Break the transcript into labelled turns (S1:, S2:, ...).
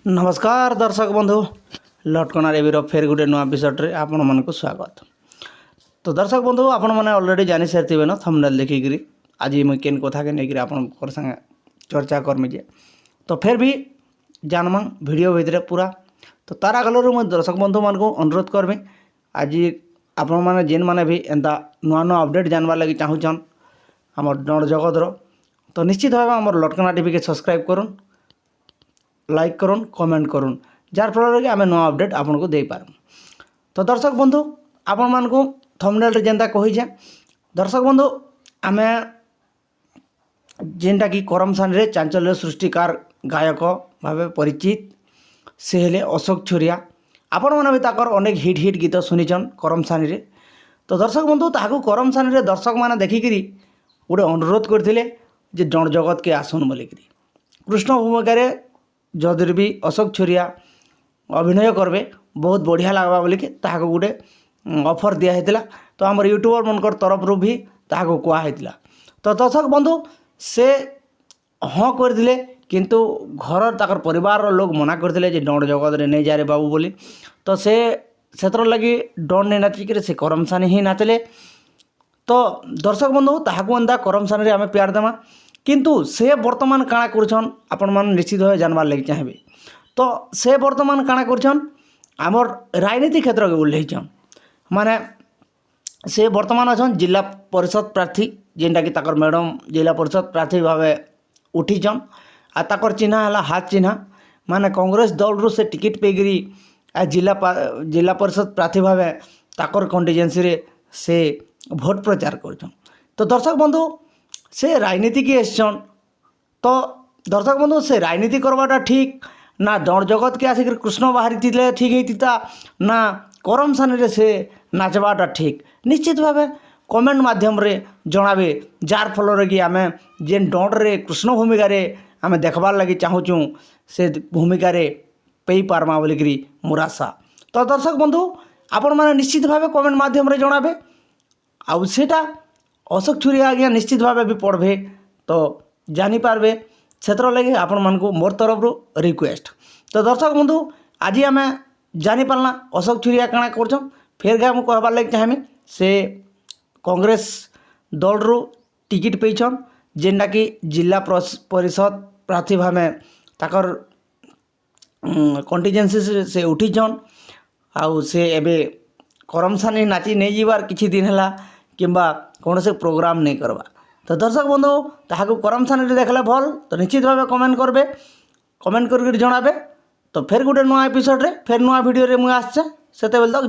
S1: नमस्कार दर्शक बंधु लटकना रेवीर फेर गोटे नुआ एपिसोड्रे आपण मन को स्वागत। तो दर्शक बंधु आपण मैंने ऑलरेडी जानी सारी न थंबनेल देखिकी आज मुझे केन कथा के लेकर आप संगे चर्चा करमी जे तो फिर भी जानमा वीडियो भितर पूरा तो तार आगलू मुझे दर्शक बंधु मान को अनुरोध करमी आज आपण मैंने जेन मैंने भी एंता नुआ नुआ अपडेट जानवार लगी चाहून आम डण जगतर तो निश्चित भाव आम लटकना टीवी के सब्सक्राइब करूँ लाइक करूँ कमेंट करूँ जार फल आम नुआ अपडेट आपन को दे पार। तो दर्शक बंधु आपण मान को थंबनेल रे जेंता कही दर्शक बंधु आम जेनटा कि करमसानी रे चांचल्य सृष्टिकार गायक भाव परिचित से हेले अशोक छुरिया आपण मैंने भी ताकर अनेक हिट हिट गीत शुनिछन करमसानी रे। तो दर्शक बंधु ताकू करमसानी रे दर्शक मैंने देखिकी गोटे अनुरोध करते जे जन जगत के आसन बोलिकी कृष्ण भूमिका जदि भी अशोक छुरिया अभिनय करबे बहुत बढ़िया लगवा बोलिकी ताको गोटे ऑफर दिया हेतिला। तो आम यूट्यूबर मनकर तरफ रू भी ताको कहुला। तो दर्शक बंधु से हाँ करथिले किंतु घर ताकर परिवार लोग मना करथिले जे डण जगत रे नहीं जा रे बाबू बोली। तो से क्षेत्र लगी डण नहीं नाचिक से करमसानी ही नाचले। तो दर्शक बंधु ताहाको एंता करमसानी रे आमे प्यार देमा किंतु से वर्तमान काଣା करछन आपण मान निश्चित भाव जानवार लगी चाहेबे। तो से वर्तमान काଣା करछन आमर राजनीति क्षेत्र के उल्लेखन माने से वर्तमान अछन जिला परिषद प्रार्थी जेनटा कि ताकर मैडम जिला परिषद प्रार्थी भाव उठीचन आ ताकर चिन्ह है हाथ चिन्ह माने कांग्रेस दल रू से टिकट पेगिरी जिला परिषद प्रार्थी भाव ताकर कंटीजेंसी रे से भोट प्रचार करछन। तो दर्शक बंधु से राजनीति की एसन तो दर्शक बंधु से राजनीति करवाटा ठीक ना डण जगत के आसिक कृष्ण बाहरी थिले ठीक होता ना करमसानी रे से नाचवाटा ठीक निश्चित भाव कमेंट माध्यम रे जनाबे जार फल कि आम जेन डण रे कृष्ण भूमिका रे आम देखबार लगी चाहूँ से भूमिका रे पे पारमा बोलिकी मोर आशा। तो दर्शक बंधु आपण मैंने निश्चित भाव कमेंट माध्यम रे जनाबे आउ सेटा अशोक छुरिया आज्ञा निश्चित भाव भी पढ़े तो जानीपारे क्षेत्र लगे आपण मान को मोर तरफ रिक्वेस्ट। तो दर्शक बंधु आज आम जानीपारना अशोक छुरिया काଣା कर फिर क्या मुझे कहबार लगे चाहें से कांग्रेस दल रू टिकट पेचन जेनटा कि जिला परिषद प्रार्थी भाव ताकर कंटीजेंसी से उठीचन आउ से एबे करमसानी नाची नहीं जीवार किछि दिन है किंबा कौन से प्रोग्राम नहीं करवा। तो दर्शक बंधु ताहाको करमसानी देखले भल तो निश्चित भाव कमेंट करबे कमेंट करके जनाबे। तो फिर गोटे नुआ एपिसोड रे फिर नुआ वीडियो रे मुझे आसचे से तक